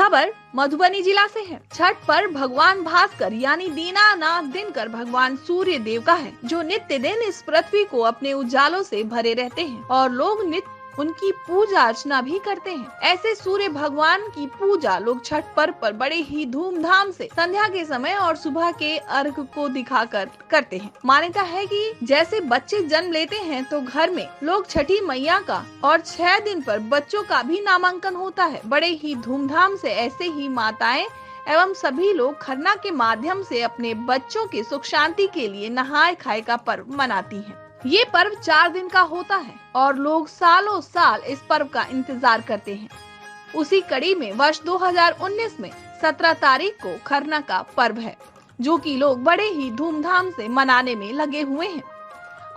खबर मधुबनी जिला से है। छठ पर भगवान भास्कर यानी दीनानाथ दिनकर भगवान सूर्य देव का है, जो नित्य दिन इस पृथ्वी को अपने उजालों से भरे रहते हैं और लोग नित्य उनकी पूजा अर्चना भी करते हैं। ऐसे सूर्य भगवान की पूजा लोग छठ पर्व पर बड़े ही धूमधाम से संध्या के समय और सुबह के अर्घ को दिखाकर करते हैं। मान्यता है कि जैसे बच्चे जन्म लेते हैं तो घर में लोग छठी मैया का और 6 दिन पर बच्चों का भी नामांकन होता है। बड़े ही धूमधाम से ऐसे ही माताएं एवं सभी लोग खरना के माध्यम से अपने बच्चों के सुख शांति के लिए नहाए खाए का पर्व मनाती हैं। ये पर्व 4 दिन का होता है और लोग सालों साल इस पर्व का इंतजार करते हैं। उसी कड़ी में वर्ष 2019 में 17 तारीख को खरना का पर्व है, जो कि लोग बड़े ही धूमधाम से मनाने में लगे हुए हैं।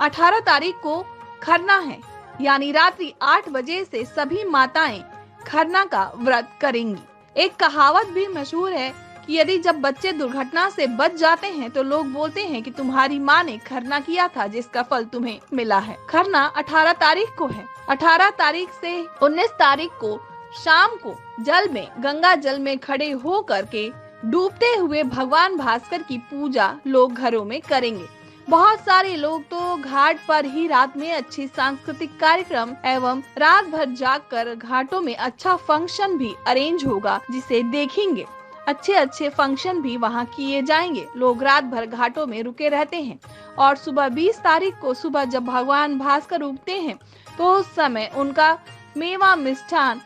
18 तारीख को खरना है, यानी रात्रि 8 बजे से सभी माताएं खरना का व्रत करेंगी। एक कहावत भी मशहूर है कि यदि जब बच्चे दुर्घटना से बच जाते हैं तो लोग बोलते हैं कि तुम्हारी माँ ने खरना किया था, जिसका फल तुम्हें मिला है। खरना 18 तारीख को है। 18 तारीख से 19 तारीख को शाम को जल में, गंगा जल में खड़े हो करके डूबते हुए भगवान भास्कर की पूजा लोग घरों में करेंगे। बहुत सारे लोग तो घाट पर ही रात में अच्छी सांस्कृतिक कार्यक्रम एवं रात भर जागकर घाटों में अच्छा फंक्शन भी अरेंज होगा, जिसे देखेंगे। अच्छे फंक्शन भी वहां किए जाएंगे। लोग रात भर घाटों में रुके रहते हैं और सुबह 20 तारीख को सुबह जब भगवान भास्कर उगते हैं तो उस समय उनका मेवा, मिष्ठान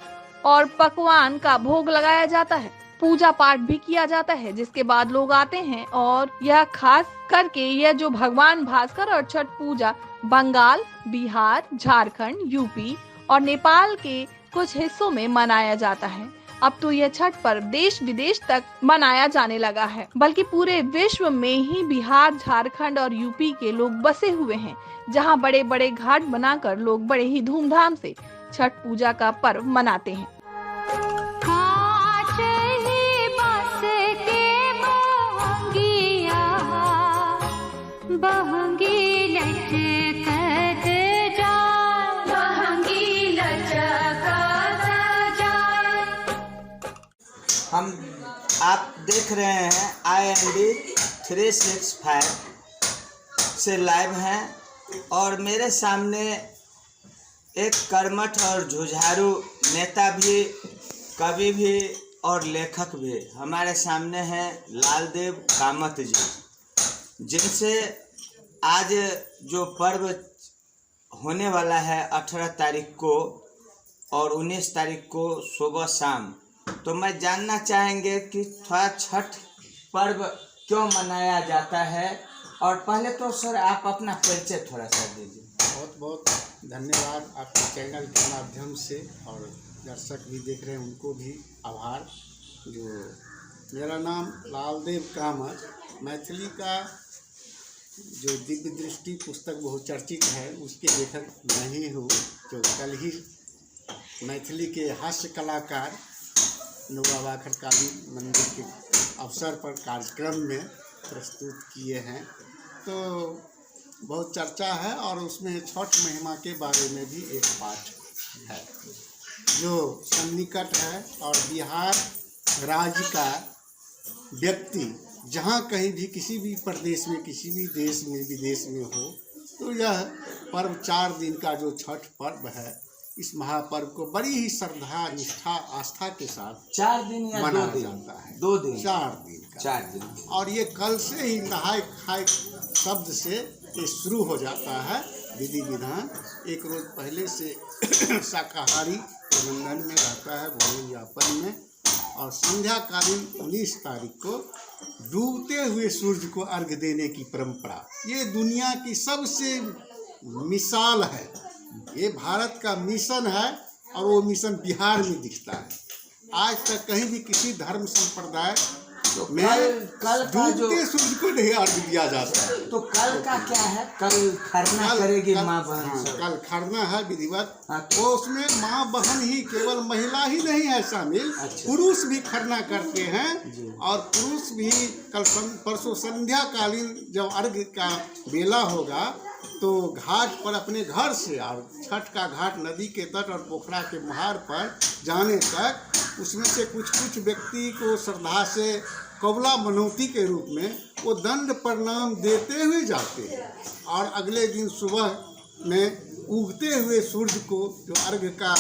और पकवान का भोग लगाया जाता है। पूजा पाठ भी किया जाता है, जिसके बाद लोग आते हैं और यह खास करके यह जो भगवान भास्कर और छठ पूजा बंगाल, बिहार, झारखंड, यूपी और नेपाल के कुछ हिस्सों में मनाया जाता है। अब तो यह छठ पर्व देश विदेश तक मनाया जाने लगा है, बल्कि पूरे विश्व में ही बिहार, झारखंड और यूपी के लोग बसे हुए हैं, जहां बड़े बड़े घाट बनाकर लोग बड़े ही धूमधाम से छठ पूजा का पर्व मनाते हैं। आप देख रहे हैं IND 365 से लाइव हैं और मेरे सामने एक कर्मठ और जुझारू नेता भी, कवि भी और लेखक भी हमारे सामने हैं, लालदेव कामत जी, जिनसे आज जो पर्व होने वाला है 18 तारीख को और 19 तारीख को सुबह शाम, तो मैं जानना चाहेंगे कि थोड़ा छठ पर्व क्यों मनाया जाता है। और पहले तो सर आप अपना परिचय थोड़ा सा दीजिए। बहुत बहुत धन्यवाद आपके चैनल के माध्यम से, और दर्शक भी देख रहे हैं उनको भी आभार। जो मेरा नाम लालदेव कामत, मैथिली का जो दिव्य दृष्टि पुस्तक बहुचर्चित है उसके लेखक मैं ही हूँ, जो कल ही मैथिली के हास्य कलाकार नौवाबाखर काली मंदिर के अवसर पर कार्यक्रम में प्रस्तुत किए हैं। तो बहुत चर्चा है और उसमें छठ महिमा के बारे में भी एक पाठ है जो सन्निकट है। और बिहार राज्य का व्यक्ति जहाँ कहीं भी किसी भी प्रदेश में, किसी भी देश में, विदेश में हो, तो यह पर्व 4 दिन का जो छठ पर्व है, इस महापर्व को बड़ी ही श्रद्धा, निष्ठा, आस्था के साथ 4 दिन या मनाया 2 दिन जाता है। 2 दिन 4 दिन का। 4 दिन। और ये कल से ही नहाय खाए शब्द से ये शुरू हो जाता है विधि विधान। एक रोज पहले से शाकाहारी प्रबंधन में रहता है, भोजन यापन में। और संध्याकालीन 19 तारीख को डूबते हुए सूर्य को अर्घ्य देने की परंपरा, ये दुनिया की सबसे मिसाल है। ये भारत का मिशन है और वो मिशन बिहार में दिखता है। आज तक कहीं भी किसी धर्म संप्रदाय में डूबते सूर्य को नहीं अर्घ्य दिया जाता है। तो कल का क्या है? कल खरना करेगी माँ बहन। हाँ, कल खरना है विधिवत। वो उसमें माँ बहन ही, केवल महिला ही नहीं है शामिल, पुरुष भी खरना करते हैं। और पुरुष भी कल परसों संध्याकालीन जब अर्घ्य का बेला होगा तो घाट पर अपने घर से, और छठ का घाट नदी के तट और पोखरा के मुहार पर जाने तक उसमें से कुछ कुछ व्यक्ति को श्रद्धा से कबला मनौती के रूप में वो दंड प्रणाम देते हुए जाते हैं। और अगले दिन सुबह में उगते हुए सूर्य को जो अर्घ्य का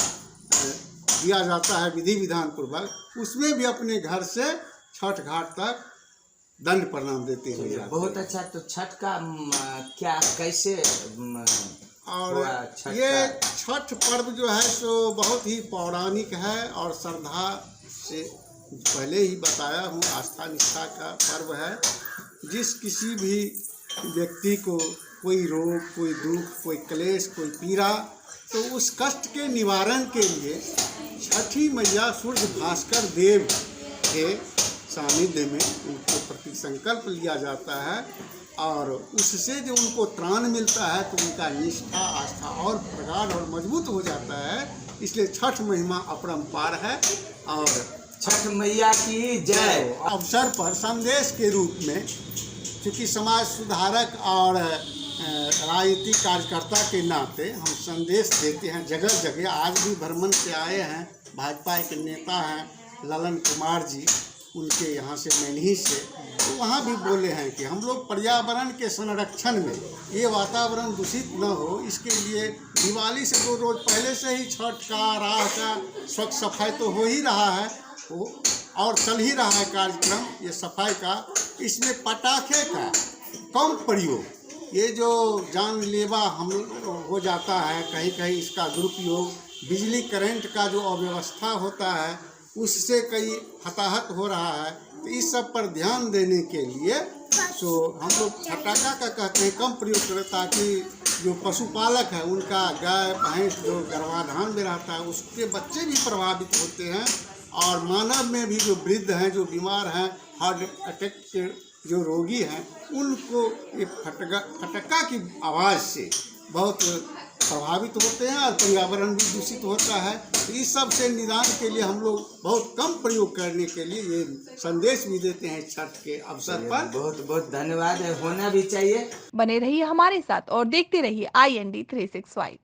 दिया जाता है विधि विधान पूर्वक, उसमें भी अपने घर से छठ घाट तक दंड प्रणाम देते हुए जाते हैं। बहुत अच्छा। तो छठ का क्या कैसे और हुआ छठ ये का? छठ पर्व जो है सो बहुत ही पौराणिक है और श्रद्धा से पहले ही बताया हूँ आस्था निष्ठा का पर्व है। जिस किसी भी व्यक्ति को कोई रोग, कोई दुख, कोई क्लेश, कोई पीड़ा, तो उस कष्ट के निवारण के लिए छठी मैया सूर्य भास्कर देव के सानिध्य में उनको प्रति संकल्प लिया जाता है और उससे जो उनको त्राण मिलता है तो उनका निष्ठा आस्था और प्रगाढ़ और मजबूत हो जाता है। इसलिए छठ महिमा अपरंपार है। और छठ मैया की जय। अवसर पर संदेश के रूप में, क्योंकि समाज सुधारक और राजनीतिक कार्यकर्ता के नाते हम संदेश देते हैं जगह जगह। आज भी भ्रमण से आए हैं भाजपा के नेता हैं ललन कुमार जी, उनके यहाँ से मैनही से, तो वहाँ भी बोले हैं कि हम लोग पर्यावरण के संरक्षण में, ये वातावरण दूषित न हो, इसके लिए दिवाली से 2 रोज पहले से ही छठ का, राह का स्वच्छ सफाई तो हो ही रहा है वो, और चल ही रहा है कार्यक्रम ये सफाई का। इसमें पटाखे का कम प्रयोग, ये जो जानलेवा हम हो जाता है कहीं कहीं, इसका दुरुपयोग, बिजली करंट का जो अव्यवस्था होता है उससे कई हताहत हो रहा है। तो इस सब पर ध्यान देने के लिए तो हम लोग पटाखा का कहते हैं कम प्रयोग करें, ताकि जो पशुपालक है उनका गाय भैंस जो गर्भाधान में रहता है उसके बच्चे भी प्रभावित होते हैं, और मानव में भी जो वृद्ध हैं, जो बीमार हैं, हार्ट अटैक के जो रोगी हैं, उनको ये फटका की आवाज़ से बहुत प्रभावित होते हैं और पर्यावरण भी दूषित होता है। तो इस सब से निदान के लिए हम लोग बहुत कम प्रयोग करने के लिए ये संदेश भी देते हैं छठ के अवसर पर। बहुत बहुत धन्यवाद, होना भी चाहिए। बने रहिए हमारे साथ और देखते रहिए IND 365।